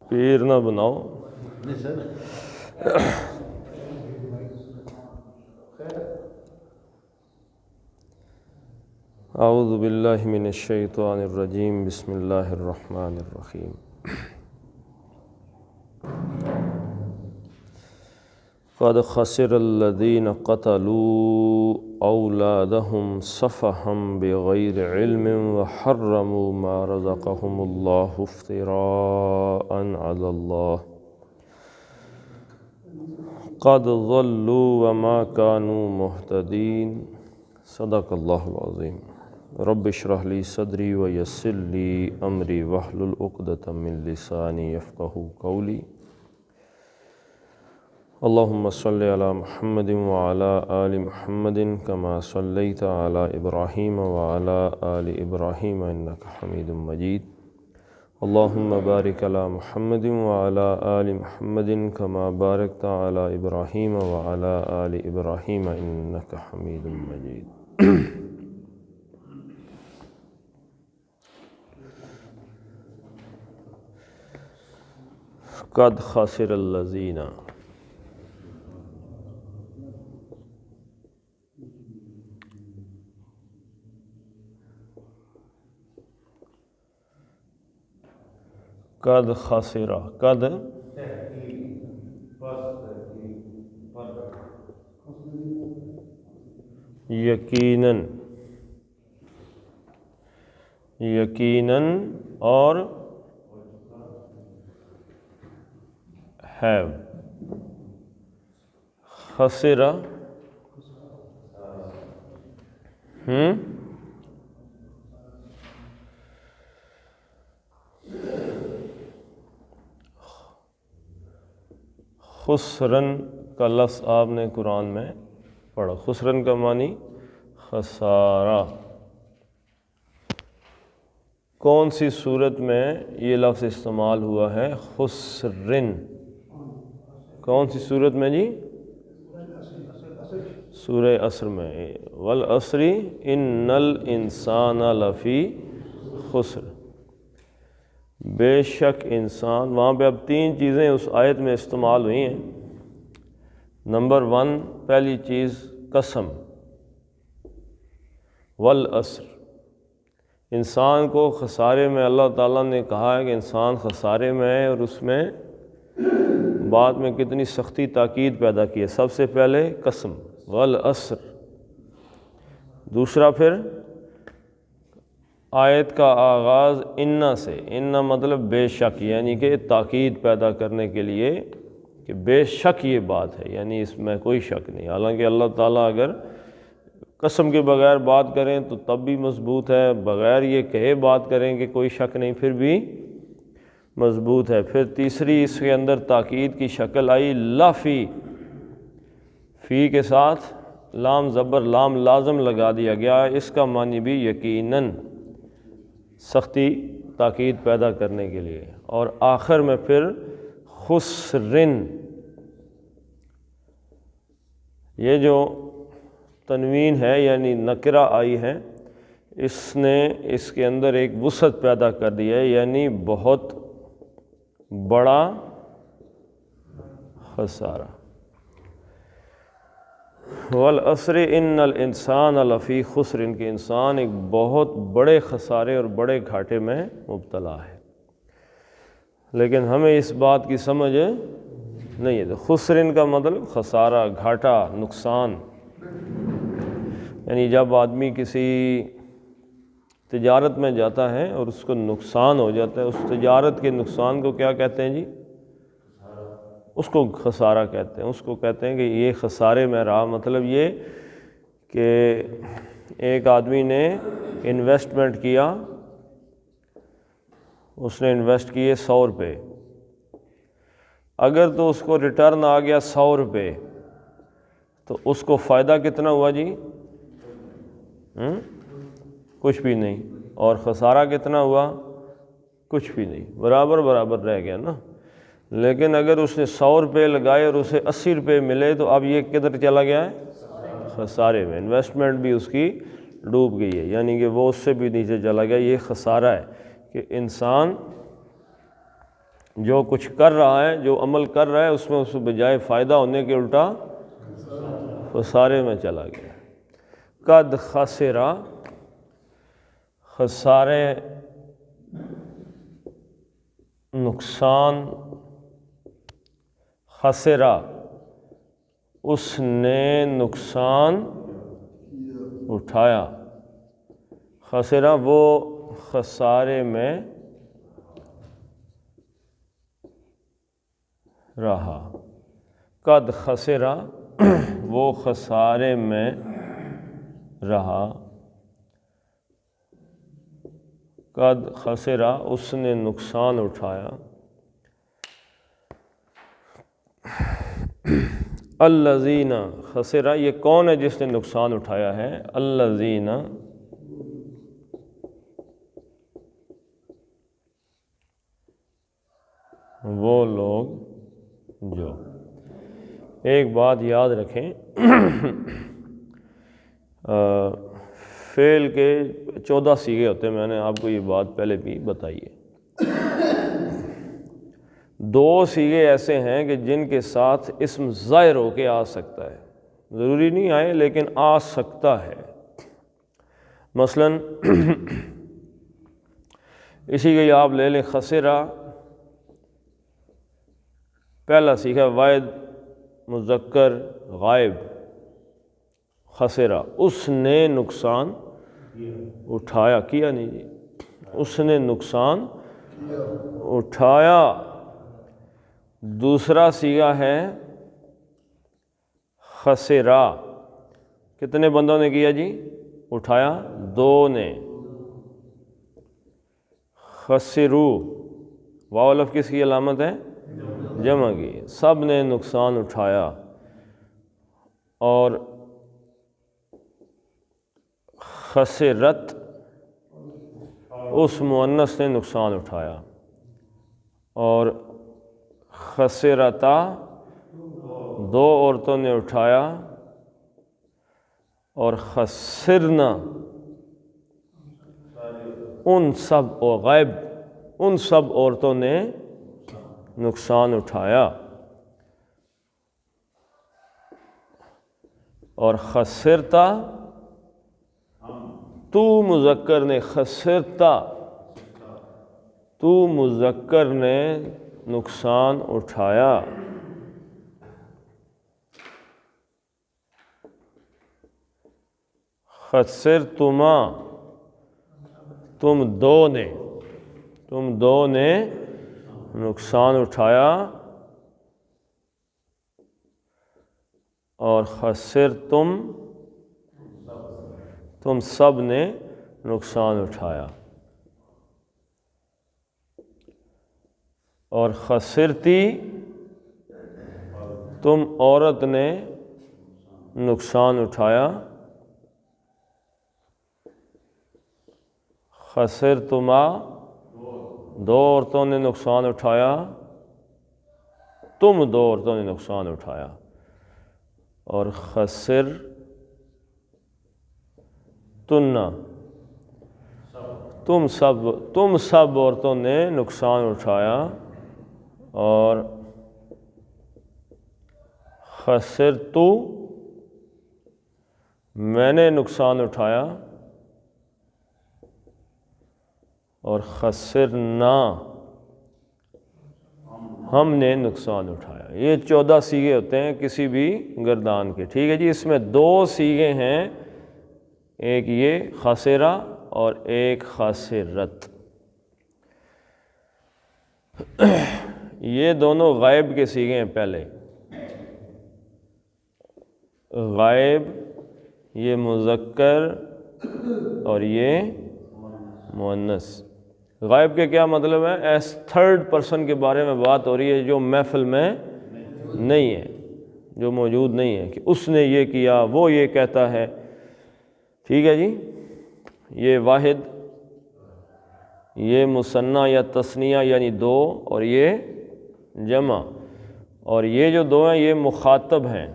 پیر نہ بناؤ. اعوذ باللہ من الشیطان الرجیم. بسم اللہ الرحمن الرحیم. قد خسر الذین قتلوا اولادهم سفہا بغیر علم وحرموا ما رزقهم اللہ افتراء علی اللہ قد ضلوا وما كانوا مہتدین. صدق اللہ العظیم. رب اشرح لی صدری ویسر لی امری واحلل عقدۃ من لسانی یفقہوا قولی. اللہم صلی علی محمد وعلی آل محمد کما صلیت علی ابراہیم وعلی آل ابراہیم انک حمید مجید. اللہم بارک علی محمد وعلی آل محمد کما بارکت علی ابراہیم وعلی آل ابراہیم انک حمید مجید. قد خسر الذین. قد خسر. قد یقیناً. یقیناً اور have. خسر خسرن کا لفظ آپ نے قرآن میں پڑھا. خسرن کا معنی خسارہ. کون سی صورت میں یہ لفظ استعمال ہوا ہے؟ خسرن. کون سی صورت میں جی؟ سورہ عصر میں. والعصر ان الانسان لفی خسر. بے شک انسان. وہاں پہ اب تین چیزیں اس آیت میں استعمال ہوئی ہیں. نمبر 1 پہلی چیز قسم. والعصر. انسان کو خسارے میں اللہ تعالیٰ نے کہا ہے کہ انسان خسارے میں ہے، اور اس میں بعد میں کتنی سختی تاکید پیدا کی ہے. سب سے پہلے قسم والعصر. دوسرا پھر آیت کا آغاز انا سے. انا مطلب بے شک، یعنی کہ تاکید پیدا کرنے کے لیے کہ بے شک یہ بات ہے، یعنی اس میں کوئی شک نہیں. حالانکہ اللہ تعالیٰ اگر قسم کے بغیر بات کریں تو تب بھی مضبوط ہے، بغیر یہ کہے بات کریں کہ کوئی شک نہیں پھر بھی مضبوط ہے. پھر تیسری اس کے اندر تاکید کی شکل آئی لافی. فی کے ساتھ لام زبر لام لازم لگا دیا گیا. اس کا معنی بھی یقیناً، سختی تاکید پیدا کرنے کے لیے. اور آخر میں پھر خسرن. یہ جو تنوین ہے یعنی نکرہ آئی ہے، اس نے اس کے اندر ایک وسعت پیدا کر دی ہے، یعنی بہت بڑا خسارہ. والعصر ان الانسان لفی خسر. ان کے انسان ایک بہت بڑے خسارے اور بڑے گھاٹے میں مبتلا ہے. لیکن ہمیں اس بات کی سمجھ نہیں ہے. خسرن کا مطلب خسارہ، گھاٹا، نقصان. یعنی جب آدمی کسی تجارت میں جاتا ہے اور اس کو نقصان ہو جاتا ہے، اس تجارت کے نقصان کو کیا کہتے ہیں جی؟ اس کو خسارہ کہتے ہیں. اس کو کہتے ہیں کہ یہ خسارے میں رہا. مطلب یہ کہ ایک آدمی نے انویسٹمنٹ کیا، اس نے انویسٹ کیے 100 روپے. اگر تو اس کو ریٹرن آ گیا 100 روپے تو اس کو فائدہ کتنا ہوا جی؟ کچھ بھی نہیں. اور خسارہ کتنا ہوا؟ کچھ بھی نہیں. برابر برابر رہ گیا نا. لیکن اگر اس نے 100 روپے لگائے اور اسے 80 روپے ملے تو اب یہ کدھر چلا گیا ہے؟ خسارے میں. انویسٹمنٹ بھی اس کی ڈوب گئی ہے، یعنی کہ وہ اس سے بھی نیچے چلا گیا. یہ خسارہ ہے کہ انسان جو کچھ کر رہا ہے، جو عمل کر رہا ہے، اس میں اس بجائے فائدہ ہونے کے الٹا خسارے میں چلا گیا۔ قد خسرا، خسارے، نقصان، خسرا اس نے نقصان اٹھایا، خسرا وہ خسارے میں رہا، قد خسرا وہ خسارے میں رہا، قد خسرا اس نے نقصان اٹھایا، الذین خسرا یہ کون ہے جس نے نقصان اٹھایا ہے؟ الذین وہ لوگ جو، ایک بات یاد رکھیں، فعل کے 14 صیغے ہوتے ہیں، میں نے آپ کو یہ بات پہلے بھی بتائی ہے۔ 2 صیغے ایسے ہیں کہ جن کے ساتھ اسم ظاہر ہو کے آ سکتا ہے، ضروری نہیں آئے لیکن آ سکتا ہے۔ مثلاً اسی کے آپ لے لیں خسرا، پہلا صیغہ واحد مذکر غائب، خسرا اس نے نقصان اٹھایا، کیا نہیں جی، اس نے نقصان اٹھایا۔ دوسرا صیغہ ہے خسرا، کتنے بندوں نے کیا جی؟ اٹھایا 2 نے۔ خسرو واو الف کس کی علامت ہے؟ جمع کی، سب نے نقصان اٹھایا۔ اور خسرت اس مؤنث نے نقصان اٹھایا، اور خسرتا 2 عورتوں نے اٹھایا، اور خسرنا ان سب غائب ان سب عورتوں نے نقصان اٹھایا۔ اور خسرتا تو مذکر نے، خسرتا تو مذکر نے نقصان اٹھایا۔ خسرتما تم 2 نے نقصان اٹھایا، اور خسرتم تم سب نے نقصان اٹھایا۔ اور خسرتی تم عورت نے نقصان اٹھایا، خسرتما 2 عورتوں نے نقصان اٹھایا، تم 2 عورتوں نے نقصان اٹھایا۔ اور خسر تنہ تم سب عورتوں نے نقصان اٹھایا، اور خسرتو میں نے نقصان اٹھایا، اور خسرنا ہم نے نقصان اٹھایا۔ یہ 14 صیغے ہوتے ہیں کسی بھی گردان کے، ٹھیک ہے جی۔ اس میں 2 صیغے ہیں، ایک یہ خسرا اور ایک خسرت، یہ دونوں غائب کے صیغے ہیں۔ پہلے غائب یہ مذکر اور یہ مؤنث۔ غائب کے کیا مطلب ہے؟ ایس 3rd پرسن کے بارے میں بات ہو رہی ہے جو محفل میں نہیں ہے، جو موجود نہیں ہے، کہ اس نے یہ کیا، وہ یہ کہتا ہے، ٹھیک ہے جی۔ یہ واحد، یہ مثنیٰ یا تثنیہ یعنی 2، اور یہ جمع، اور یہ جو 2 ہیں یہ مخاطب ہیں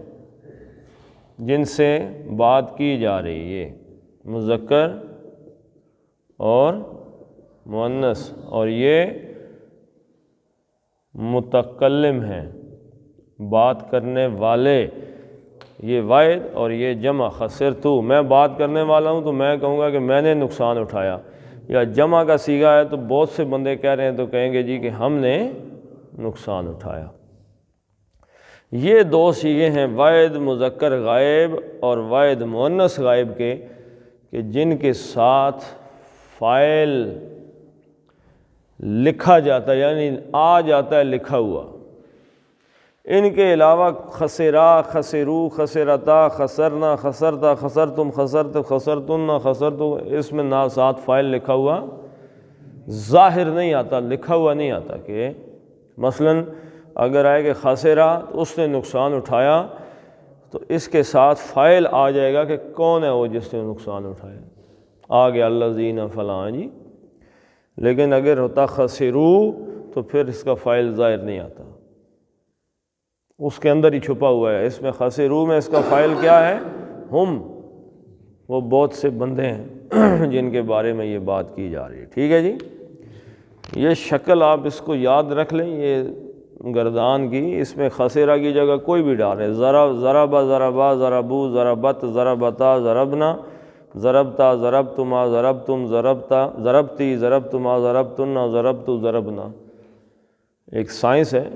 جن سے بات کی جا رہی ہے، یہ مذکر اور مؤنث، اور یہ متکلم ہیں، بات کرنے والے، یہ واحد اور یہ جمع خسرتو، میں بات کرنے والا ہوں تو میں کہوں گا کہ میں نے نقصان اٹھایا، یا جمع کا صیغہ ہے تو بہت سے بندے کہہ رہے ہیں تو کہیں گے جی کہ ہم نے نقصان اٹھایا۔ یہ دو صیغے ہیں واحد مذکر غائب اور واحد مؤنث غائب کے، کہ جن کے ساتھ فاعل لکھا جاتا ہے، یعنی آ جاتا ہے لکھا ہوا۔ ان کے علاوہ خسرا، خسرو، خسرتا، خسرنا، خسرتا، خسرتم، خسرت، خسرتن، خسرتو، اس میں نہ ساتھ فاعل لکھا ہوا ظاہر نہیں آتا، لکھا ہوا نہیں آتا، کہ مثلا اگر آئے کہ خسرا تو اس نے نقصان اٹھایا تو اس کے ساتھ فاعل آ جائے گا کہ کون ہے وہ جس نے نقصان اٹھایا، آ گیا الذین فلاں جی۔ لیکن اگر ہوتا خسرو تو پھر اس کا فاعل ظاہر نہیں آتا، اس کے اندر ہی چھپا ہوا ہے۔ اس میں خسرو میں اس کا فاعل کیا ہے؟ ہم، وہ بہت سے بندے ہیں جن کے بارے میں یہ بات کی جا رہی ہے، ٹھیک ہے جی۔ یہ شکل آپ اس کو یاد رکھ لیں، یہ گردان کی، اس میں خسرہ کی جگہ کوئی بھی ڈالیں، ضرب، ضربا، ضربا، ضربو، ضربت، ضربتا، ضربنا، ضربتا، ضربتما، ضربتم، ضربتا، ضربتی، ضربتما، ضربتن، ضربتو، ضربنا۔ ایک سائنس ہے،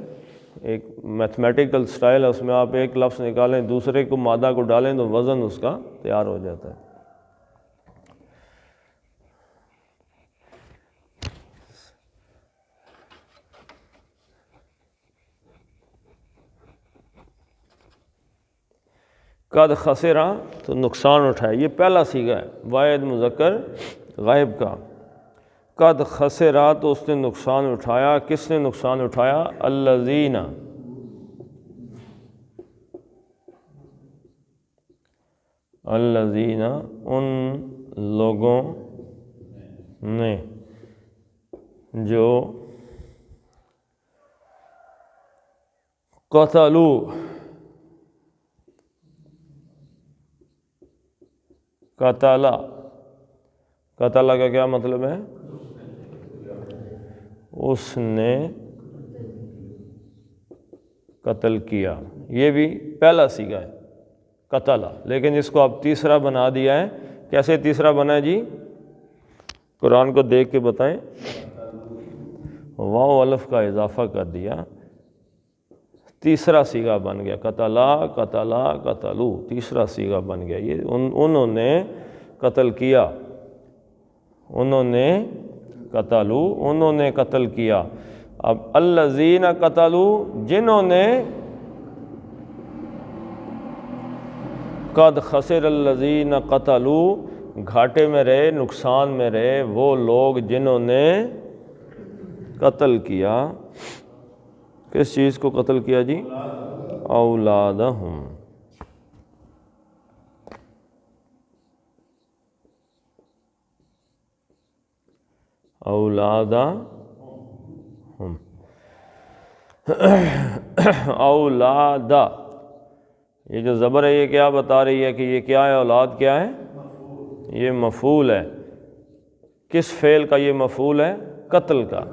ایک میتھمیٹیکل سٹائل ہے، اس میں آپ ایک لفظ نکالیں، دوسرے کو مادہ کو ڈالیں تو وزن اس کا تیار ہو جاتا ہے۔ قد خسرا تو نقصان اٹھایا، یہ پہلا صیغہ ہے واحد مذکر غائب کا۔ قد خسرا تو اس نے نقصان اٹھایا، کس نے نقصان اٹھایا؟ الذین، الذین، ان لوگوں نے جو قتلوا، قتل، قتل کا کیا مطلب ہے؟ اس نے قتل کیا، یہ بھی پہلا صیغہ ہے قتل، لیکن اس کو اب تیسرا بنا دیا ہے۔ کیسے تیسرا بنا ہے جی؟ قرآن کو دیکھ کے بتائیں۔ واو الف کا اضافہ کر دیا، تیسرا صیغہ بن گیا، قتلا، قتلا، قتلو، تیسرا صیغہ بن گیا۔ یہ انہوں نے قتل کیا، انہوں نے قتلو، انہوں نے قتل کیا۔ اب الذین قتلوا، جنہوں نے، قد خسر الذین قتلوا، گھاٹے میں رہے، نقصان میں رہے وہ لوگ جنہوں نے قتل کیا۔ کس چیز کو قتل کیا جی؟ اولادہم، اولادہم، اولادا، یہ جو زبر ہے یہ کیا بتا رہی ہے کہ یہ کیا ہے؟ اولاد کیا ہے؟ یہ مفعول ہے۔ کس فعل کا یہ مفعول ہے؟ قتل کا۔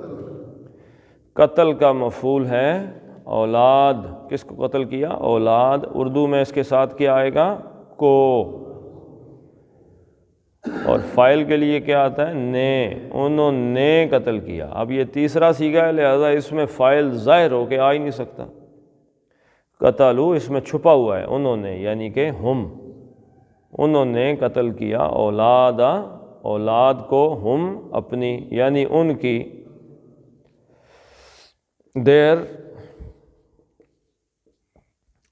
قتل کا مفعول ہے اولاد۔ کس کو قتل کیا؟ اولاد۔ اردو میں اس کے ساتھ کیا آئے گا؟ کو۔ اور فاعل کے لیے کیا آتا ہے؟ نے، انہوں نے قتل کیا۔ اب یہ تیسرا صیغہ ہے، لہذا اس میں فاعل ظاہر ہو کے آ ہی نہیں سکتا۔ قتلو اس میں چھپا ہوا ہے، انہوں نے، یعنی کہ ہم، انہوں نے قتل کیا اولاد، اولاد کو، ہم اپنی، یعنی ان کی، دیر،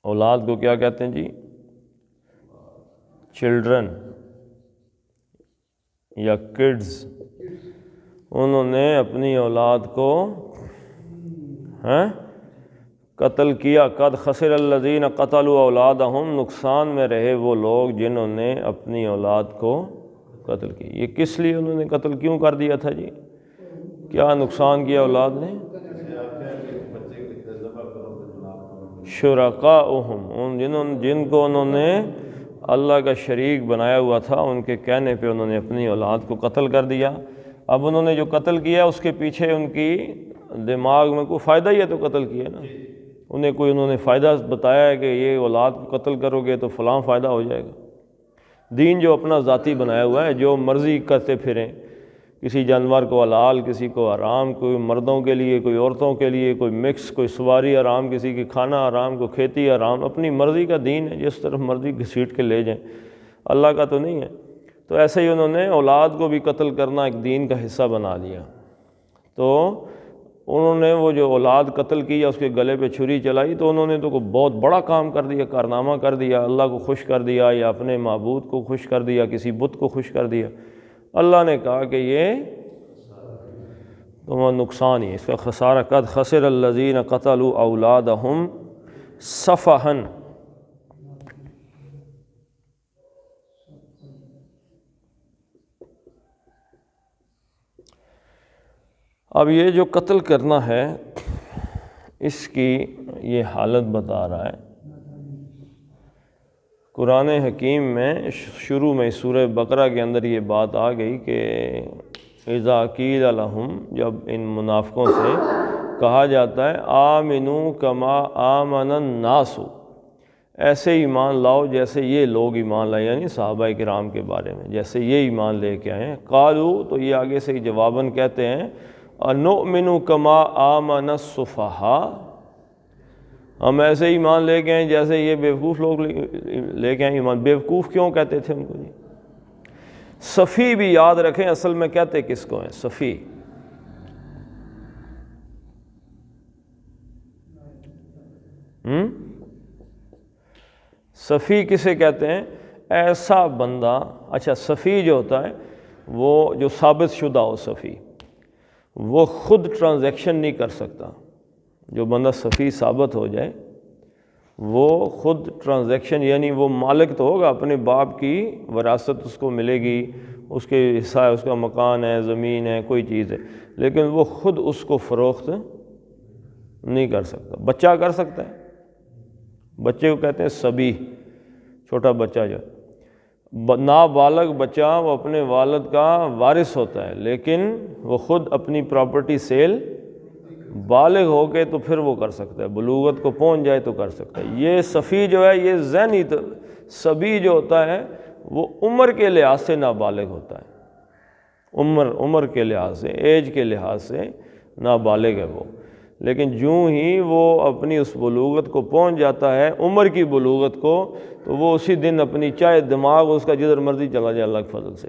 اولاد کو کیا کہتے ہیں جی؟ چلڈرن یا کڈز۔ انہوں نے اپنی اولاد کو قتل کیا۔ قد خسر الذین قتلوا اولادہم، نقصان میں رہے وہ لوگ جنہوں نے اپنی اولاد کو قتل کی۔ یہ کس لیے انہوں نے قتل کیوں کر دیا تھا جی؟ کیا نقصان کیا اولاد نے؟ شرکاؤہم، جن کو انہوں نے اللہ کا شریک بنایا ہوا تھا، ان کے کہنے پہ انہوں نے اپنی اولاد کو قتل کر دیا۔ اب انہوں نے جو قتل کیا اس کے پیچھے ان کی دماغ میں کوئی فائدہ ہی ہے تو قتل کیا نا، انہوں نے فائدہ بتایا ہے کہ یہ اولاد کو قتل کرو گے تو فلاں فائدہ ہو جائے گا۔ دین جو اپنا ذاتی بنایا ہوا ہے، جو مرضی کرتے پھریں، کسی جانور کو حلال، کسی کو حرام، کوئی مردوں کے لیے، کوئی عورتوں کے لیے، کوئی مکس، کوئی سواری حرام، کسی کی کھانا حرام، کوئی کھیتی حرام، اپنی مرضی کا دین ہے، جس طرف مرضی گھسیٹ کے لے جائیں، اللہ کا تو نہیں ہے۔ تو ایسے ہی انہوں نے اولاد کو بھی قتل کرنا ایک دین کا حصہ بنا لیا۔ تو انہوں نے وہ جو اولاد قتل کی یا اس کے گلے پہ چھری چلائی، تو انہوں نے تو کوئی بہت بڑا کام کر دیا، کارنامہ کر دیا، اللہ کو خوش کر دیا یا اپنے معبود کو خوش کر دیا، کسی بت کو خوش کر دیا۔ اللہ نے کہا کہ یہ تمہارا نقصان ہی، اس کا خسارہ، قد خسر الذین قتلوا اولادہم سفہا۔ اب یہ جو قتل کرنا ہے، اس کی یہ حالت بتا رہا ہے قرآن حکیم میں۔ شروع میں سورہ بقرہ کے اندر یہ بات آ گئی کہ اذا قیل لہم، جب ان منافقوں سے کہا جاتا ہے آمنوا کما آمن الناس، ایسے ایمان لاؤ جیسے یہ لوگ ایمان لائے، یعنی صحابہ کرام کے بارے میں جیسے یہ ایمان لے کے آئے ہیں۔ قالوا، تو یہ آگے سے جواباً کہتے ہیں انؤمن کما آمن السفہاء، ہم ایسے ایمان لے کے آئیں جیسے یہ بیوقوف لوگ لے کے آئیں ایمان۔ بیوقوف کیوں کہتے تھے ان کو جی؟ صفی بھی یاد رکھیں، اصل میں کہتے کس کو ہیں؟ صفی۔ صفی کسے کہتے ہیں؟ ایسا بندہ، اچھا صفی جو ہوتا ہے وہ جو ثابت شدہ ہو، صفی وہ خود ٹرانزیکشن نہیں کر سکتا۔ جو بندہ صفی ثابت ہو جائے وہ خود ٹرانزیکشن، یعنی وہ مالک تو ہوگا، اپنے باپ کی وراثت اس کو ملے گی، اس کے حصہ ہے، اس کا مکان ہے، زمین ہے، کوئی چیز ہے، لیکن وہ خود اس کو فروخت نہیں کر سکتا۔ بچہ کر سکتا ہے، بچے کو کہتے ہیں صبی، چھوٹا بچہ جو نابالغ بچہ، وہ اپنے والد کا وارث ہوتا ہے، لیکن وہ خود اپنی پراپرٹی سیل بالغ ہو کے تو پھر وہ کر سکتا ہے، بلوغت کو پہنچ جائے تو کر سکتا ہے۔ یہ صفی جو ہے یہ ذہنی، صبی جو ہوتا ہے وہ عمر کے لحاظ سے نابالغ ہوتا ہے، عمر کے لحاظ سے، ایج کے لحاظ سے نابالغ ہے وہ، لیکن جوں ہی وہ اپنی اس بلوغت کو پہنچ جاتا ہے، عمر کی بلوغت کو، تو وہ اسی دن اپنی، چاہے دماغ اس کا جدھر مرضی چلا جائے اللہ کے فضل سے،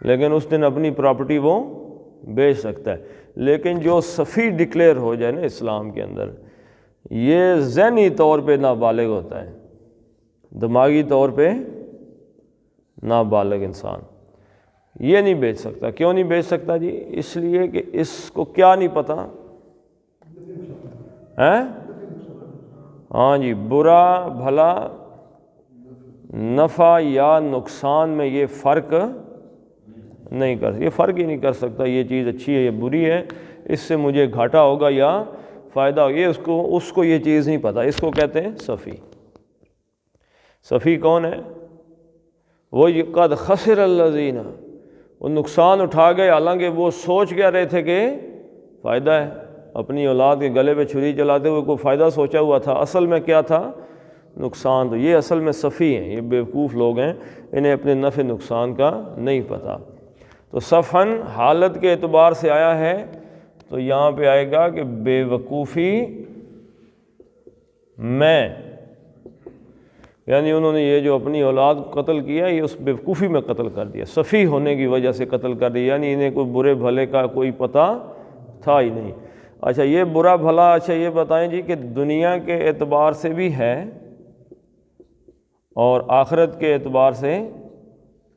لیکن اس دن اپنی پراپرٹی وہ بیچ سکتا ہے۔ لیکن جو صفی ڈکلیئر ہو جائے نا اسلام کے اندر، یہ ذہنی طور پہ نابالغ ہوتا ہے، دماغی طور پہ نابالغ انسان یہ نہیں بیچ سکتا۔ کیوں نہیں بیچ سکتا جی؟ اس لیے کہ اس کو کیا نہیں پتہ ہے، ہاں جی، برا بھلا، نفع یا نقصان میں یہ فرق نہیں یہ فرق ہی نہیں کر سکتا، یہ چیز اچھی ہے، یہ بری ہے، اس سے مجھے گھاٹا ہوگا یا فائدہ ہوگا، یہ اس کو یہ چیز نہیں پتہ، اس کو کہتے ہیں صفی۔ صفی کون ہے؟ وہ قد خسر الذین، وہ نقصان اٹھا گئے، حالانکہ وہ سوچ کیا رہے تھے کہ فائدہ ہے، اپنی اولاد کے گلے پہ چھری چلاتے ہوئے کوئی فائدہ سوچا ہوا تھا، اصل میں کیا تھا؟ نقصان۔ تو یہ اصل میں صفی ہیں، یہ بیوقوف لوگ ہیں، انہیں اپنے نفع نقصان کا نہیں پتہ۔ تو صفحاً حالت کے اعتبار سے آیا ہے، تو یہاں پہ آئے گا کہ بے وقوفی میں، یعنی انہوں نے یہ جو اپنی اولاد قتل کیا، یہ اس بے وقوفی میں قتل کر دیا، صفی ہونے کی وجہ سے قتل کر دیا، یعنی انہیں کوئی برے بھلے کا کوئی پتہ تھا ہی نہیں۔ اچھا یہ برا بھلا، اچھا یہ بتائیں جی کہ دنیا کے اعتبار سے بھی ہے اور آخرت کے اعتبار سے؟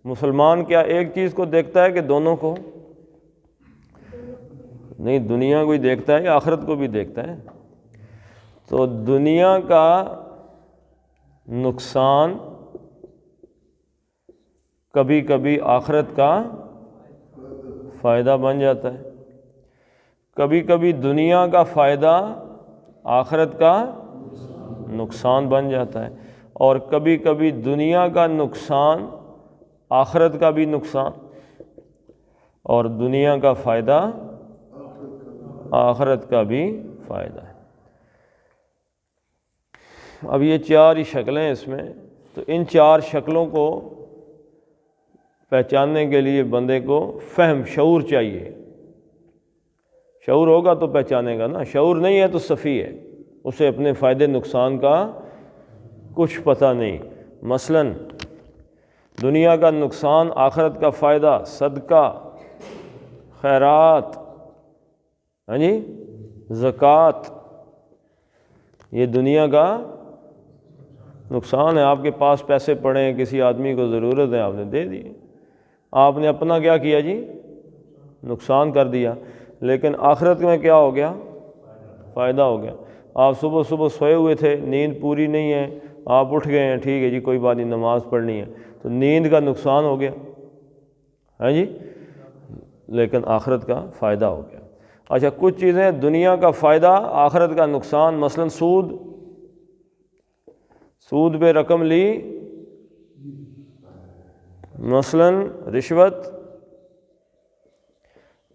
مسلمان کیا ایک چیز کو دیکھتا ہے کہ دونوں کو؟ نہیں، دنیا کو ہی دیکھتا ہے، آخرت کو بھی دیکھتا ہے۔ تو دنیا کا نقصان کبھی کبھی آخرت کا فائدہ بن جاتا ہے، کبھی کبھی دنیا کا فائدہ آخرت کا نقصان بن جاتا ہے، اور کبھی کبھی دنیا کا نقصان آخرت کا بھی نقصان، اور دنیا کا فائدہ آخرت کا بھی فائدہ ہے۔ اب یہ 4 ہی شکلیں اس میں، تو ان 4 شکلوں کو پہچاننے کے لیے بندے کو فہم، شعور چاہیے۔ شعور ہوگا تو پہچانے گا نا، شعور نہیں ہے تو سفیہ ہے، اسے اپنے فائدے نقصان کا کچھ پتہ نہیں۔ مثلاً دنیا کا نقصان، آخرت کا فائدہ، صدقہ، خیرات، ہاں جی، زکوٰۃ، یہ دنیا کا نقصان ہے۔ آپ کے پاس پیسے پڑے ہیں، کسی آدمی کو ضرورت ہے، آپ نے دے دیے، آپ نے اپنا کیا کیا جی؟ نقصان کر دیا۔ لیکن آخرت میں کیا ہو گیا؟ فائدہ ہو گیا۔ آپ صبح صبح سوئے ہوئے تھے، نیند پوری نہیں ہے، آپ اٹھ گئے ہیں، ٹھیک ہے جی کوئی بات نہیں، نماز پڑھنی ہے، تو نیند کا نقصان ہو گیا، ہاں جی، لیکن آخرت کا فائدہ ہو گیا۔ اچھا، کچھ چیزیں دنیا کا فائدہ، آخرت کا نقصان، مثلاً سود پہ رقم لی، مثلاً رشوت،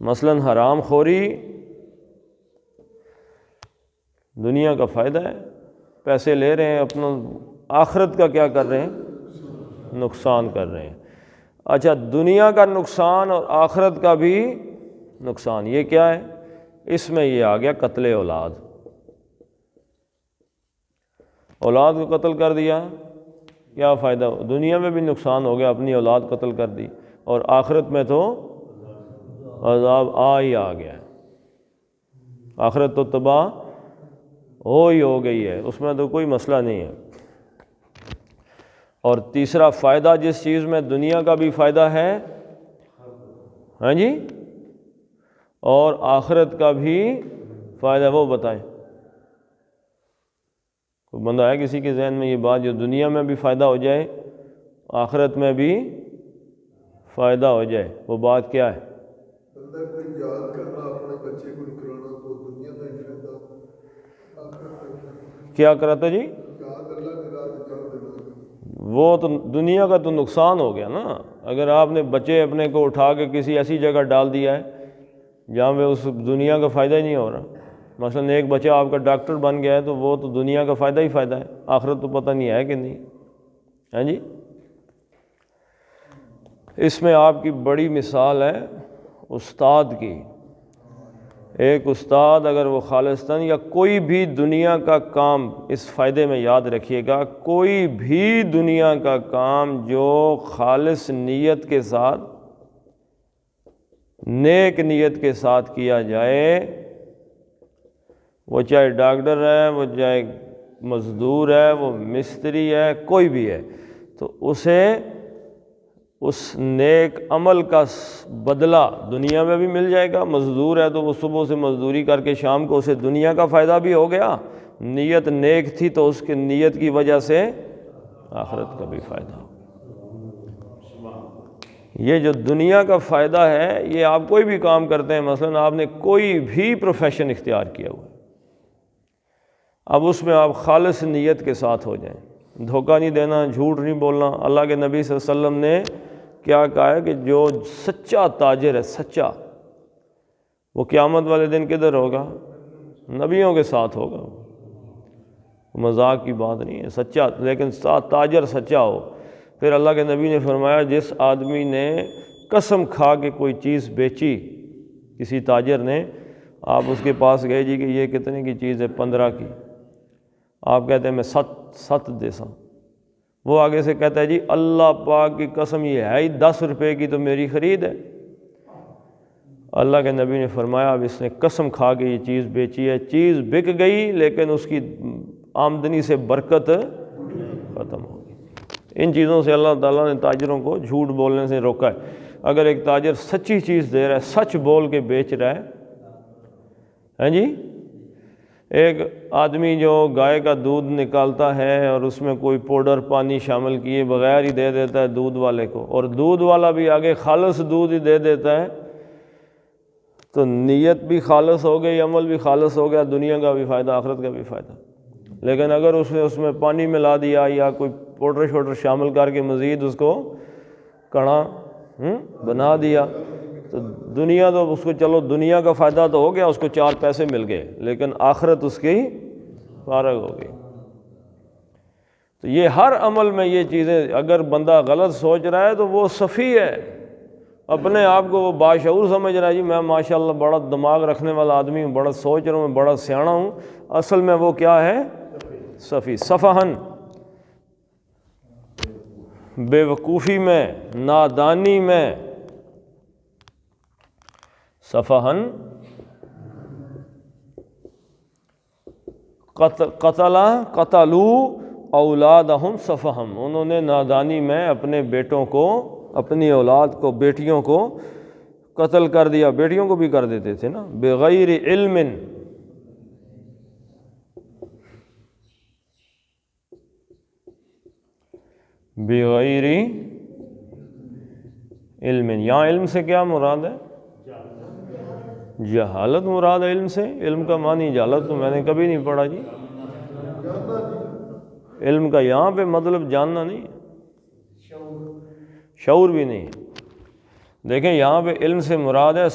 مثلاً حرام خوری، دنیا کا فائدہ ہے، پیسے لے رہے ہیں، اپنا آخرت کا کیا کر رہے ہیں؟ نقصان کر رہے ہیں۔ اچھا، دنیا کا نقصان اور آخرت کا بھی نقصان، یہ کیا ہے؟ اس میں یہ آ گیا قتل اولاد۔ اولاد کو قتل کر دیا، کیا فائدہ؟ دنیا میں بھی نقصان ہو گیا، اپنی اولاد قتل کر دی، اور آخرت میں تو عذاب آ گیا ہے، آخرت تو تباہ ہو گئی ہے، اس میں تو کوئی مسئلہ نہیں ہے۔ اور تیسرا فائدہ، جس چیز میں دنیا کا بھی فائدہ ہے، ہاں جی، اور آخرت کا بھی فائدہ، وہ بتائیں۔ کوئی بندہ ہے کسی کے ذہن میں یہ بات، جو دنیا میں بھی فائدہ ہو جائے، آخرت میں بھی فائدہ ہو جائے، وہ بات کیا ہے؟ بندہ کوئی یاد کر رہا اپنے بچے کو نکلانا، تو دنیا کا ہی فائدہ، آخرت کا کیا کراتا جی؟ یاد اللہ کے راہ پہ جان دینا، وہ تو دنیا کا تو نقصان ہو گیا نا۔ اگر آپ نے بچے اپنے کو اٹھا کے کسی ایسی جگہ ڈال دیا ہے جہاں پہ اس دنیا کا فائدہ ہی نہیں ہو رہا، مثلاً ایک بچہ آپ کا ڈاکٹر بن گیا ہے، تو وہ تو دنیا کا فائدہ ہی فائدہ ہے، آخرت تو پتہ نہیں ہے کہ نہیں، ہاں جی۔ اس میں آپ کی بڑی مثال ہے استاد کی۔ ایک استاد اگر وہ خالصتاً، یا کوئی بھی دنیا کا کام، اس فائدے میں یاد رکھیے گا، کوئی بھی دنیا کا کام جو خالص نیت کے ساتھ، نیک نیت کے ساتھ کیا جائے، وہ چاہے ڈاکٹر ہے، وہ چاہے مزدور ہے، وہ مستری ہے، کوئی بھی ہے، تو اسے اس نیک عمل کا بدلہ دنیا میں بھی مل جائے گا۔ مزدور ہے تو وہ صبح سے مزدوری کر کے شام کو اسے دنیا کا فائدہ بھی ہو گیا، نیت نیک تھی تو اس کی نیت کی وجہ سے آخرت کا بھی فائدہ ہو۔ یہ جو دنیا کا فائدہ ہے، یہ آپ کوئی بھی کام کرتے ہیں، مثلاً آپ نے کوئی بھی پروفیشن اختیار کیا ہوا ہے، اب اس میں آپ خالص نیت کے ساتھ ہو جائیں، دھوکہ نہیں دینا، جھوٹ نہیں بولنا۔ اللہ کے نبی صلی اللہ علیہ وسلم نے کیا کہا ہے کہ جو سچا تاجر ہے، سچا، وہ قیامت والے دن کدھر ہوگا؟ نبیوں کے ساتھ ہوگا، مذاق کی بات نہیں ہے، سچا، لیکن تاجر سچا ہو۔ پھر اللہ کے نبی نے فرمایا، جس آدمی نے قسم کھا کے کوئی چیز بیچی، کسی تاجر نے، آپ اس کے پاس گئے جی کہ یہ کتنے کی چیز ہے؟ 15 کی، آپ کہتے ہیں میں 7 دے سا، وہ آگے سے کہتا ہے جی اللہ پاک کی قسم یہ ہے ہی 10 روپے کی تو میری خرید ہے۔ اللہ کے نبی نے فرمایا، اب اس نے قسم کھا کے یہ چیز بیچی ہے، چیز بک گئی لیکن اس کی آمدنی سے برکت ختم ہو گئی۔ ان چیزوں سے اللہ تعالیٰ نے تاجروں کو جھوٹ بولنے سے روکا ہے۔ اگر ایک تاجر سچی چیز دے رہا ہے، سچ بول کے بیچ رہا ہے، ہاں جی، ایک آدمی جو گائے کا دودھ نکالتا ہے اور اس میں کوئی پاؤڈر پانی شامل کیے بغیر ہی دے دیتا ہے دودھ والے کو، اور دودھ والا بھی آگے خالص دودھ ہی دے دیتا ہے، تو نیت بھی خالص ہو گئی، عمل بھی خالص ہو گیا، دنیا کا بھی فائدہ، آخرت کا بھی فائدہ۔ لیکن اگر اس میں پانی ملا دیا یا کوئی پاؤڈر شوڈر شامل کر کے مزید اس کو کڑا بنا دیا، تو دنیا تو اس کو چلو دنیا کا فائدہ تو ہو گیا، اس کو 4 پیسے مل گئے، لیکن آخرت اس کی فارغ ہو گئی۔ تو یہ ہر عمل میں یہ چیزیں، اگر بندہ غلط سوچ رہا ہے تو وہ سفیہ ہے، اپنے آپ کو وہ باشعور سمجھ رہا ہے، جی میں ماشاءاللہ بڑا دماغ رکھنے والا آدمی ہوں، بڑا سوچ رہا ہوں، میں بڑا سیاںا ہوں، اصل میں وہ کیا ہے؟ سفی، سفہن، بے وقوفی میں، نادانی میں، سفہن قتلوا اولادہم سفہم، انہوں نے نادانی میں اپنے بیٹوں کو، اپنی اولاد کو، بیٹیوں کو قتل کر دیا، بیٹیوں کو بھی کر دیتے تھے نا، بغیر علم، بغیر علم، یہاں علم سے کیا مراد ہے؟ جہالت مراد ہے علم سے؟ علم کا معنی جہالت تو میں نے کبھی نہیں پڑھا جی۔ علم کا یہاں پہ مطلب جاننا نہیں ہے، شعور بھی نہیں ہے۔ دیکھیں یہاں پہ علم سے مراد ہے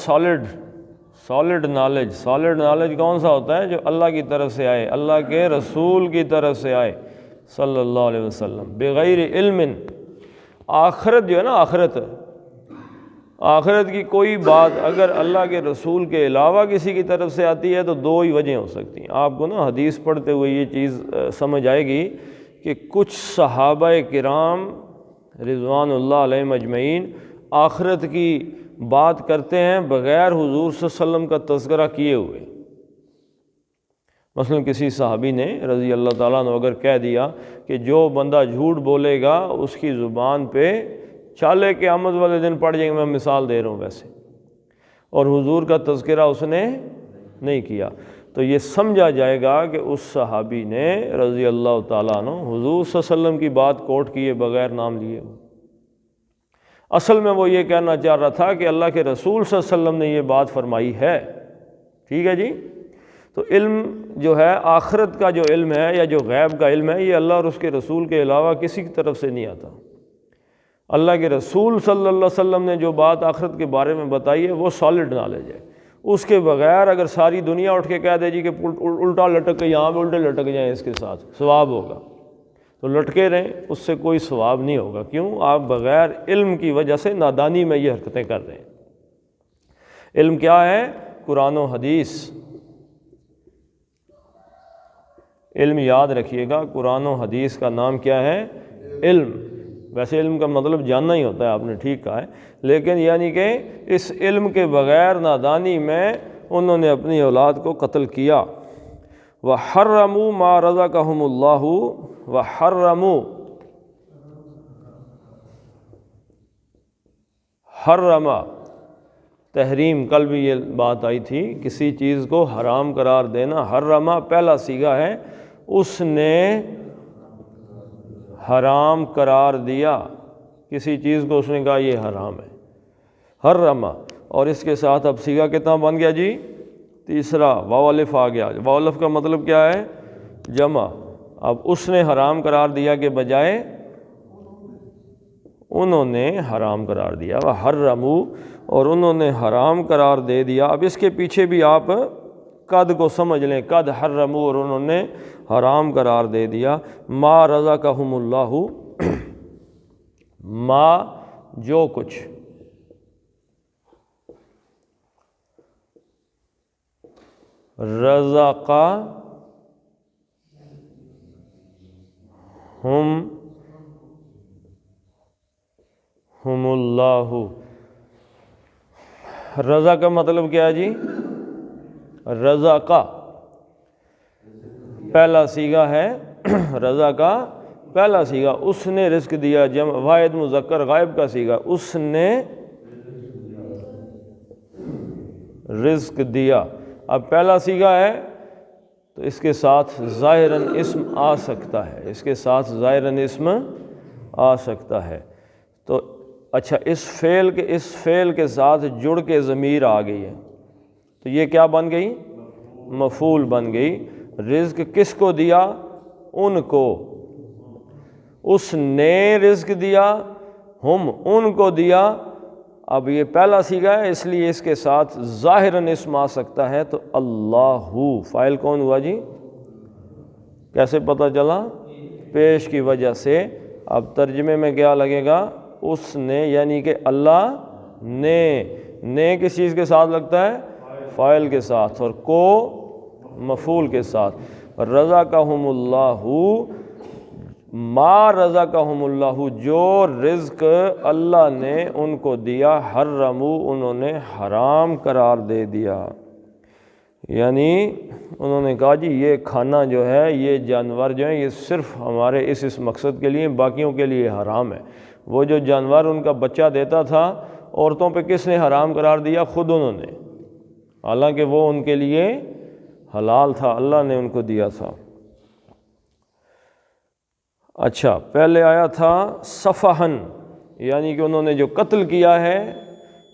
سالڈ نالج۔ سالڈ نالج کون سا ہوتا ہے؟ جو اللہ کی طرف سے آئے، اللہ کے رسول کی طرف سے آئے صلی اللہ علیہ وسلم، بغیر علم۔ آخرت جو ہے نا، آخرت کی کوئی بات اگر اللہ کے رسول کے علاوہ کسی کی طرف سے آتی ہے تو 2 ہی وجہیں ہو سکتی ہیں۔ آپ کو نا حدیث پڑھتے ہوئے یہ چیز سمجھ آئے گی کہ کچھ صحابہ کرام رضوان اللہ علیہم اجمعین آخرت کی بات کرتے ہیں بغیر حضور صلی اللہ علیہ وسلم کا تذکرہ کیے ہوئے۔ مثلا کسی صحابی نے رضی اللہ تعالیٰ عنہ اگر کہہ دیا کہ جو بندہ جھوٹ بولے گا اس کی زبان پہ چھالے قیامت والے دن پڑ جائیں گے، میں مثال دے رہا ہوں ویسے، اور حضور کا تذکرہ اس نے نہیں کیا، تو یہ سمجھا جائے گا کہ اس صحابی نے رضی اللہ تعالیٰ عنہ حضور صلی اللہ علیہ وسلم کی بات کوٹ کیے بغیر نام لیے۔ اصل میں وہ یہ کہنا چاہ رہا تھا کہ اللہ کے رسول صلی اللہ علیہ وسلم نے یہ بات فرمائی ہے، ٹھیک ہے جی۔ تو علم جو ہے، آخرت کا جو علم ہے یا جو غیب کا علم ہے، یہ اللہ اور اس کے رسول کے علاوہ کسی کی طرف سے نہیں آتا۔ اللہ کے رسول صلی اللہ علیہ وسلم نے جو بات آخرت کے بارے میں بتائی ہے وہ سالڈ نالج ہے، اس کے بغیر اگر ساری دنیا اٹھ کے کہہ دے جی کہ الٹا لٹک کے یہاں پہ الٹے لٹک جائیں اس کے ساتھ ثواب ہوگا، تو لٹکے رہیں، اس سے کوئی ثواب نہیں ہوگا۔ کیوں؟ آپ بغیر علم کی وجہ سے نادانی میں یہ حرکتیں کر رہے ہیں۔ علم کیا ہے؟ قرآن و حدیث۔ علم یاد رکھیے گا، قرآن و حدیث کا نام کیا ہے؟ علم۔ ویسے علم کا مطلب جاننا ہی ہوتا ہے، آپ نے ٹھیک کہا ہے، لیکن یعنی کہ اس علم کے بغیر نادانی میں انہوں نے اپنی اولاد کو قتل کیا۔ وَحَرَّمُوا مَا رَزَقَهُمُ اللَّهُ وَحَرَّمُوا، حرم تحریم، کل بھی یہ بات آئی تھی، کسی چیز کو حرام قرار دینا۔ حرم پہلا صیغہ ہے، اس نے حرام قرار دیا کسی چیز کو، اس نے کہا یہ حرام ہے، حرم۔ اور اس کے ساتھ اب صیغہ کتنا بن گیا جی؟ تیسرا، واو الف آ گیا۔ واو الف کا مطلب کیا ہے؟ جمع۔ اب اس نے حرام قرار دیا کے بجائے انہوں نے حرام قرار دیا، وحرموا، اور انہوں نے حرام قرار دے دیا۔ اب اس کے پیچھے بھی آپ قد کو سمجھ لیں، قد حرموا، اور انہوں نے حرام قرار دے دیا، ما رزقہم اللہ، ما جو کچھ، رزق ہم اللہ۔ رزق کا مطلب کیا ہے جی؟ رزق پہلا صیغہ ہے، رزق کا پہلا صیغہ، اس نے رزق دیا، جمع واحد مذکر غائب کا صیغہ، اس نے رزق دیا۔ اب پہلا صیغہ ہے تو اس کے ساتھ ظاہراً اسم آ سکتا ہے، اس کے ساتھ ظاہراً اسم آ سکتا ہے۔ تو اچھا، اس فعل کے ساتھ جڑ کے ضمیر آ گئی ہے، تو یہ کیا بن گئی؟ مفعول بن گئی۔ رزق کس کو دیا؟ ان کو، اس نے رزق دیا، ہم ان کو دیا، اب یہ پہلا صیغہ ہے اس لیے اس کے ساتھ ظاہراً اسم آ سکتا ہے، تو اللہ، فاعل کون ہوا جی؟ کیسے پتہ چلا؟ پیش کی وجہ سے۔ اب ترجمے میں کیا لگے گا؟ اس نے، یعنی کہ اللہ نے کس چیز کے ساتھ لگتا ہے؟ فاعل کے ساتھ، اور کو مفعول کے ساتھ۔ رزقہم اللہ، ما رزقہم اللہ، جو رزق اللہ نے ان کو دیا، حرموا، انہوں نے حرام قرار دے دیا، یعنی انہوں نے کہا جی یہ کھانا جو ہے، یہ جانور جو ہیں، یہ صرف ہمارے اس مقصد کے لیے، باقیوں کے لیے حرام ہے۔ وہ جو جانور ان کا بچہ دیتا تھا عورتوں پہ کس نے حرام قرار دیا؟ خود انہوں نے، حالانکہ وہ ان کے لیے حلال تھا، اللہ نے ان کو دیا تھا۔ اچھا، پہلے آیا تھا صفحن، یعنی کہ انہوں نے جو قتل کیا ہے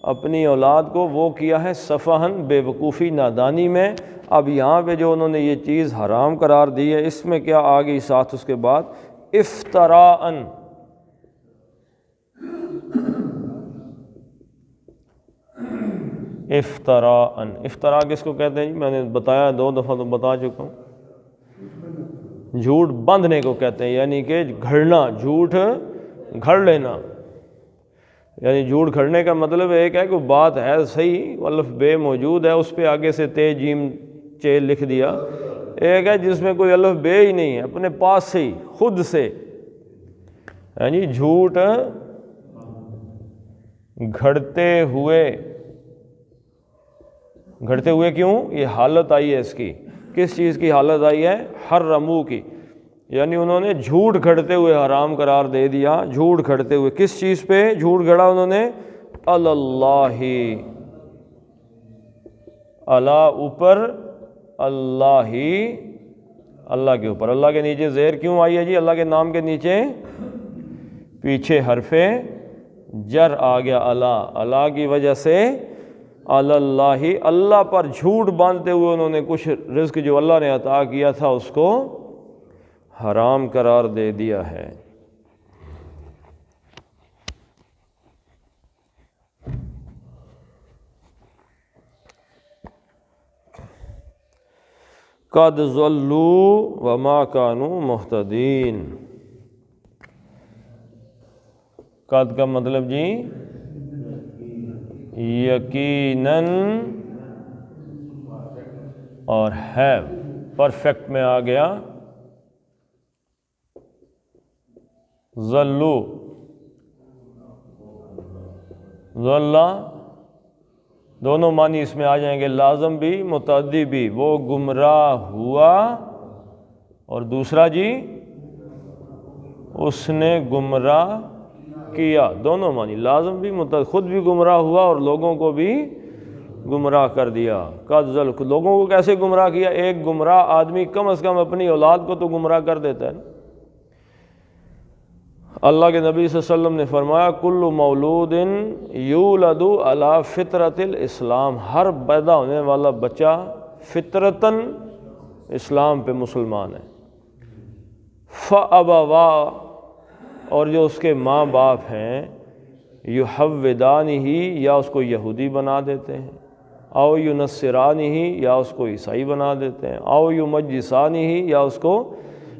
اپنی اولاد کو، وہ کیا ہے صفحن، بے وقوفی، نادانی میں۔ اب یہاں پہ جو انہوں نے یہ چیز حرام قرار دی ہے، اس میں کیا آ گئی ساتھ اس کے بعد؟ افتراءً، افتراءً، افتراء کس کو کہتے ہیں جی؟ میں نے بتایا 2 دفعہ تو بتا چکا ہوں، جھوٹ باندھنے کو کہتے ہیں، یعنی کہ گھڑنا، جھوٹ گھڑ لینا، یعنی جھوٹ گھڑنے کا مطلب ایک ہے کہ بات ہے صحیح، الف بے موجود ہے، اس پہ آگے سے تے جیم چے لکھ دیا۔ ایک ہے جس میں کوئی الف بے ہی نہیں ہے، اپنے پاس سے ہی، خود سے، یعنی جھوٹ گھڑتے ہوئے کیوں؟ یہ حالت آئی ہے اس کی، کس چیز کی حالت آئی ہے؟ حرمو کی، یعنی انہوں نے جھوٹ گھڑتے ہوئے حرام قرار دے دیا۔ جھوٹ گھڑتے ہوئے کس چیز پہ جھوٹ گھڑا انہوں نے؟ اللہ، اللہ اوپر، اللہ کے اوپر۔ اللہ کے نیچے زیر کیوں آئی ہے جی؟ اللہ کے نام کے نیچے پیچھے حرف جر آ گیا، اللہ کی وجہ سے اللہ، اللہ پر جھوٹ باندھتے ہوئے انہوں نے کچھ رزق جو اللہ نے عطا کیا تھا اس کو حرام قرار دے دیا ہے۔ قد ضلوا وما كانوا مہتدین۔ قد کا مطلب جی یقیناً، اور ہے پرفیکٹ میں آ گیا، ضلوا، ضلع دونوں معنی اس میں آ جائیں گے، لازم بھی متعدی بھی۔ وہ گمراہ ہوا، اور دوسرا جی اس نے گمراہ کیا، دونوں معنی، لازم بھی خود بھی گمراہ ہوا اور لوگوں کو بھی گمراہ کر دیا۔ قد ضلوا، لوگوں کو کیسے گمراہ کیا؟ ایک گمراہ آدمی کم از کم اپنی اولاد کو تو گمراہ کر دیتا ہے نا۔ اللہ کے نبی صلی اللہ علیہ وسلم نے فرمایا کل مولود یولد علی فطرت الاسلام، ہر پیدا ہونے والا بچہ فطرتاً اسلام پہ مسلمان ہے۔ فابوا، اور جو اس کے ماں باپ ہیں، یحودانہ، یا اس کو یہودی بنا دیتے ہیں، او ینصرانہ، یا اس کو عیسائی بنا دیتے ہیں، او یمجسانہ، یا اس کو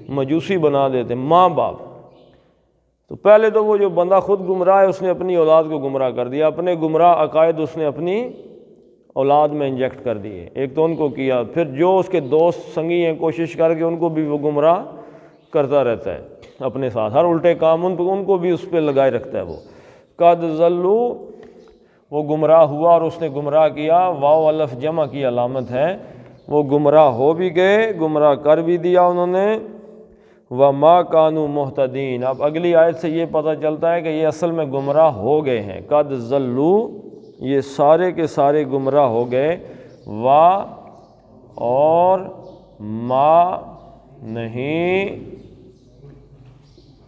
مجوسی بنا دیتے ہیں، ماں باپ۔ تو پہلے تو وہ جو بندہ خود گمراہ ہے اس نے اپنی اولاد کو گمراہ کر دیا، اپنے گمراہ عقائد اس نے اپنی اولاد میں انجیکٹ کر دیے، ایک تو ان کو کیا، پھر جو اس کے دوست سنگی ہیں کوشش کر کے ان کو بھی وہ گمراہ کرتا رہتا ہے اپنے ساتھ، ہر الٹے کام ان کو بھی اس پہ لگائے رکھتا ہے وہ۔ قد ضلوا، وہ گمراہ ہوا اور اس نے گمراہ کیا، واو الف جمع کی علامت ہے، وہ گمراہ ہو بھی گئے، گمراہ کر بھی دیا انہوں نے۔ وما كانوا مہتدین، اب اگلی آیت سے یہ پتہ چلتا ہے کہ یہ اصل میں گمراہ ہو گئے ہیں۔ قد ضلوا، یہ سارے کے سارے گمراہ ہو گئے، اور ما نہیں،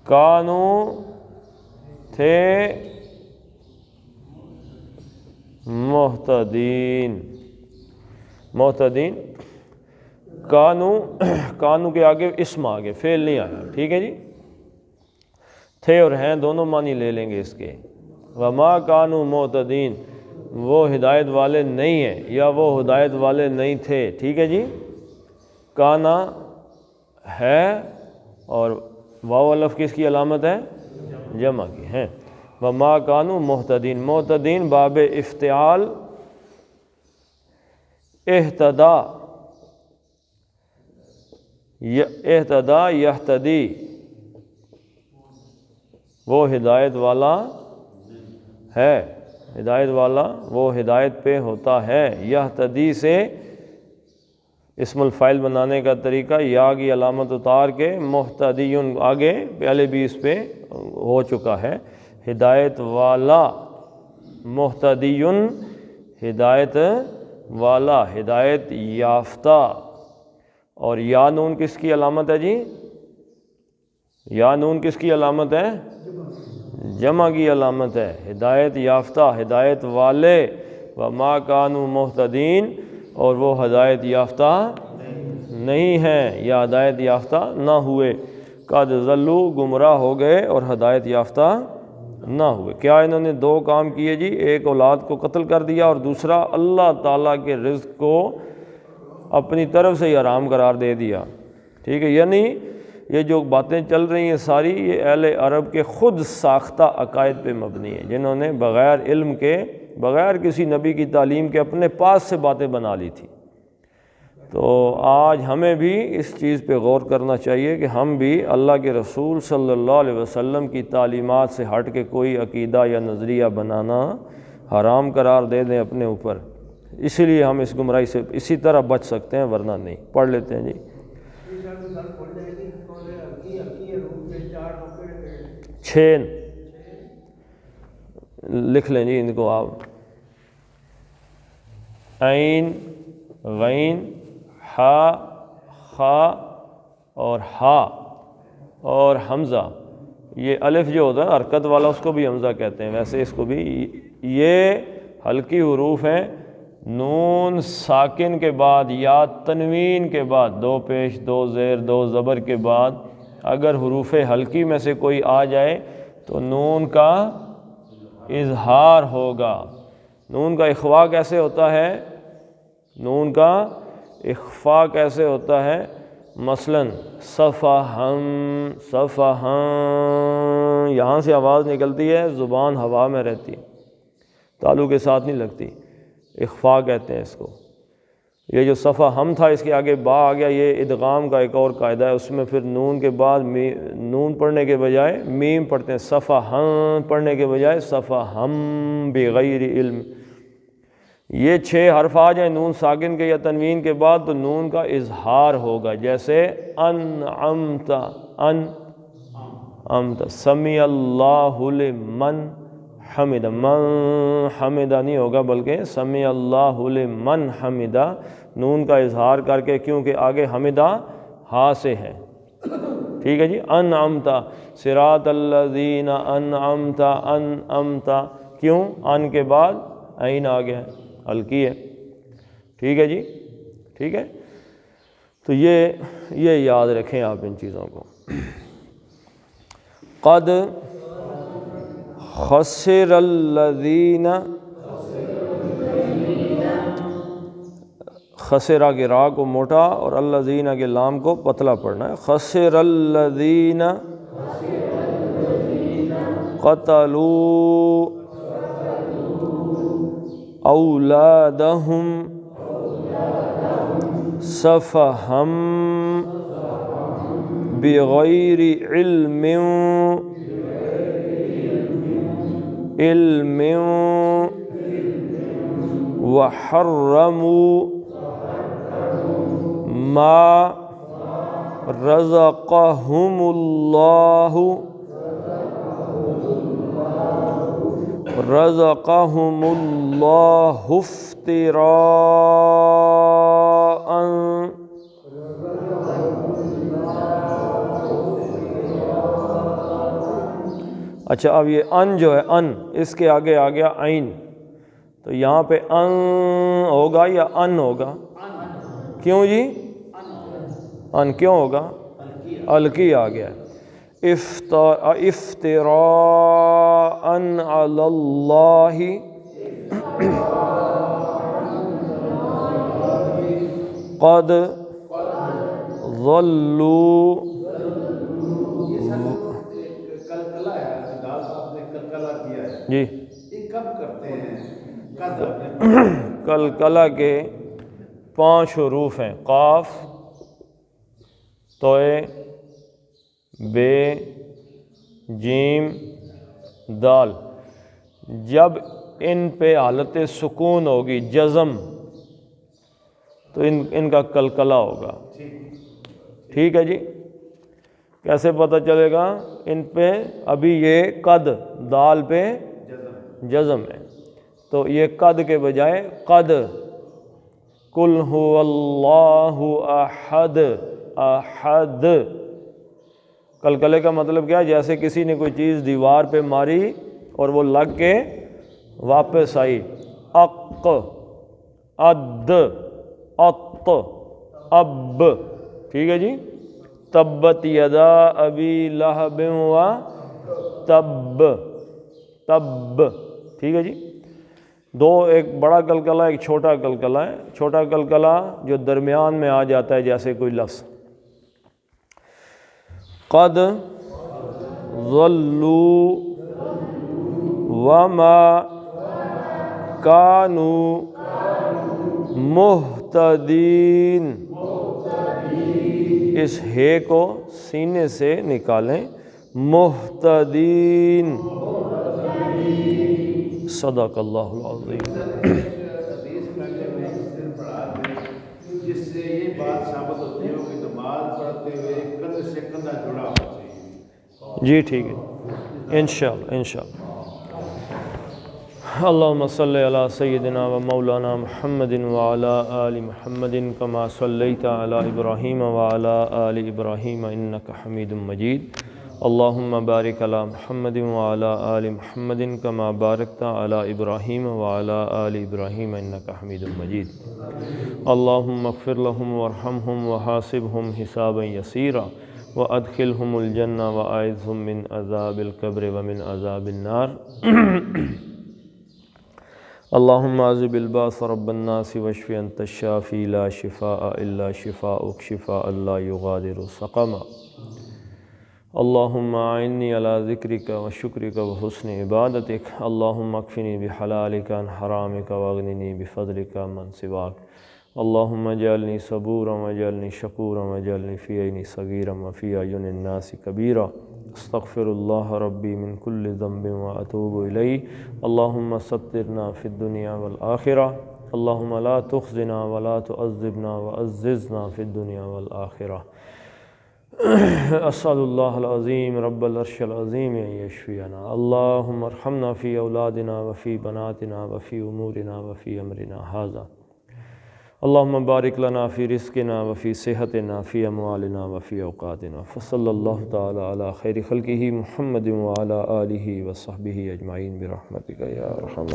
کانو تھے، مہتدین، کانو کے آگے اسم آگے، فعل نہیں آیا، ٹھیک ہے جی، تھے اور ہیں دونوں معنی لے لیں گے اس کے۔ وما کانوا معتدین، وہ ہدایت والے نہیں ہیں یا وہ ہدایت والے نہیں تھے، ٹھیک ہے جی۔ کانا ہے اور واو الف کس کی علامت ہے؟ جمع کی ہے۔ وما کانوا معتدین، معتدین باب افتعال اہتدا، اہتدا یہتدی، وہ ہدایت والا ہے، ہدایت والا وہ ہدایت پہ ہوتا ہے۔ یہتدی سے اسم الفاعل بنانے کا طریقہ یا کی علامت اتار کے مہتدیون آگے پہلے بھی اس پہ ہو چکا ہے، ہدایت والا، مہتدیون ہدایت والا، ہدایت یافتہ۔ اور یا نون کس کی علامت ہے جی؟ یا نون کس کی علامت ہے؟ جمع کی علامت ہے، ہدایت یافتہ، ہدایت والے۔ وما کانوا مہتدین، اور وہ ہدایت یافتہ نہیں ہیں یا ہدایت یافتہ نہ ہوئے۔ قد ضلوا، گمراہ ہو گئے اور ہدایت یافتہ نہ ہوئے۔ کیا انہوں نے دو کام کیے جی؟ ایک اولاد کو قتل کر دیا اور دوسرا اللہ تعالیٰ کے رزق کو اپنی طرف سے ہی حرام قرار دے دیا، ٹھیک ہے۔ یعنی یہ جو باتیں چل رہی ہیں ساری، یہ اہل عرب کے خود ساختہ عقائد پہ مبنی ہیں، جنہوں نے بغیر علم کے، بغیر کسی نبی کی تعلیم کے اپنے پاس سے باتیں بنا لی تھی۔ تو آج ہمیں بھی اس چیز پہ غور کرنا چاہیے کہ ہم بھی اللہ کے رسول صلی اللہ علیہ وسلم کی تعلیمات سے ہٹ کے کوئی عقیدہ یا نظریہ بنانا حرام قرار دے دیں اپنے اوپر، اسی لیے ہم اس گمراہی سے اسی طرح بچ سکتے ہیں، ورنہ نہیں۔ پڑھ لیتے ہیں جی۔ چھین لکھ لیں جی ان کو آپ، عین، غین، ہا، خا اور ہا اور حمزہ۔ یہ الف جو ہوتا ہے حرکت والا، اس کو بھی حمزہ کہتے ہیں، ویسے اس کو بھی۔ یہ ہلکی حروف ہیں، نون ساکن کے بعد یا تنوین کے بعد، دو پیش دو زیر دو زبر کے بعد اگر حروف ہلکی میں سے کوئی آ جائے تو نون کا اظہار ہوگا۔ نون کا اخفا کیسے ہوتا ہے؟ نون کا اخفا کیسے ہوتا ہے؟ مثلاً صفحم، صفحم، یہاں سے آواز نکلتی ہے، زبان ہوا میں رہتی، تالو کے ساتھ نہیں لگتی، اخفا کہتے ہیں اس کو۔ یہ جو صفحہ ہم تھا، اس کے آگے با آ گیا، یہ ادغام کا ایک اور قاعدہ ہے، اس میں پھر نون کے بعد نون پڑھنے کے بجائے میم پڑھتے ہیں، صفحہ ہم پڑھنے کے بجائے صفحہ ہم بغیر علم۔ یہ 6 حرف آ جائیں نون ساکن کے یا تنوین کے بعد تو نون کا اظہار ہوگا، جیسے انعمت، انعمت، سمی اللہ لمن حمدہ، من حمدہ نہیں ہوگا بلکہ سمی اللہ لمن حمدہ، نون کا اظہار کر کے، کیونکہ آگے حمدہ ہا سے ہے، ٹھیک ہے جی۔ انعمت، صراط الذین انعمت، انعمت، کیوں؟ ان کے بعد عین آ گیا ہے، ہلکی ہے، ٹھیک ہے جی، ٹھیک ہے۔ تو یہ یاد رکھیں آپ ان چیزوں کو۔ قد خسر الذین، خسرہ کے را کو موٹا اور الذین کے لام کو پتلا پڑھنا ہے۔ خسر الذین قتلوا اولادہم سفہا بغیر علم، علم، وحرموا ما رزقہم اللہ، رزقہم اللہ افتراء، اچھا اب یہ ان جو ہے، ان اس کے آگے آ گیا عین، تو یہاں پہ ان ہوگا یا ان ہوگا؟ کیوں جی؟ ان کیوں ہوگا؟ ہلکی آ گیا ہے۔ افتراء علی اللہ قد ضلوا یہ سر ایک کلکلا ہے، دال آپ نے کلکلا کیا ہے، جی یہ کب کرتے ہیں؟ قد آپ نے کلکلا کے 5 حروف ہیں، قاف، توئے، بے، جیم، دال. جب ان پہ حالت سکون ہوگی، جزم، تو ان کا کلکلا ہوگا. ٹھیک ہے جی. کیسے پتہ چلے گا؟ ان پہ ابھی یہ قد دال پہ جزم ہے، تو یہ قد کے بجائے قد. قل هو اللہ احد، احد. کلکلے کا مطلب کیا ہے؟ جیسے کسی نے کوئی چیز دیوار پہ ماری اور وہ لگ کے واپس آئی. اق، اد، اط، اب. ٹھیک ہے جی. تبت یدا ابی لہب و تب، تب. ٹھیک ہے جی. دو، ایک بڑا کلکلا، ایک چھوٹا کلکلا ہے. چھوٹا کلکلا جو درمیان میں آ جاتا ہے جیسے کوئی لفظ. قد ضلوا وما کانوا مہتدین. اس ہے کو سینے سے نکالیں. مہتدین. صدق اللہ العظیم. حدیث پہلے میں اس دن پڑھا تھے جس سے یہ بات ثابت ہوتی ہے کہ نماز پڑھتے ہوئے کندھ سے کندھا جڑا ہونا چاہیے. جی ٹھیک ہے، انشاءاللہ انشاءاللہ. اللہم صلی علی سیدنا و مولانا محمد وعلی آل محمد کما صلیت علی ابراہیم وعلی آل ابراہیم انک حمید مجید. اللہم بارک علی محمد وعلی آل محمد کما بارکت علی ابراہیم وعلی آل ابراہیم انک حمید مجید. اللہم اغفر لهم وارحمهم وحاسبهم حسابا یسیرا وادخلهم الجنہ واعذهم من عذاب القبر ومن عذاب النار. اللہم عذب الباس رب الناس واشف انت الشافی لا شفاء الا شفاءک شفاء لا یغادر سقما. اللہم اعنی علی ذکرک و شکرک و حسن عبادتک. اللہم اکفنی بحلالک عن حرامک واغننی بفضلک من سواک. اللہم اجعلنی صبورا واجعلنی شکورا واجعلنی فی عینی صغیرا وفی اعین الناس کبیرا. استغفر اللہ ربی من کل ذنب واتوب الیہ. اللہم سترنا فی الدنیا والآخرہ. اللہم لا تخزنا ولا تعذبنا وعززنا فی الدنیا والآخرہ. اسأل اللہ العظیم رب العرش العظیم ان یشفینا. اللہم ارحمنا فی اولادنا وفی بناتنا وفی امورنا وفی امرنا ھذا. اللہم بارک لنا فی رزقنا وفی صحتنا فی اموالنا وفی اوقاتنا. فصلی اللہ تعالی علی خیر خلقہ محمد وعلی آلہ وصحبہ اجمعین برحمتک یا ارحم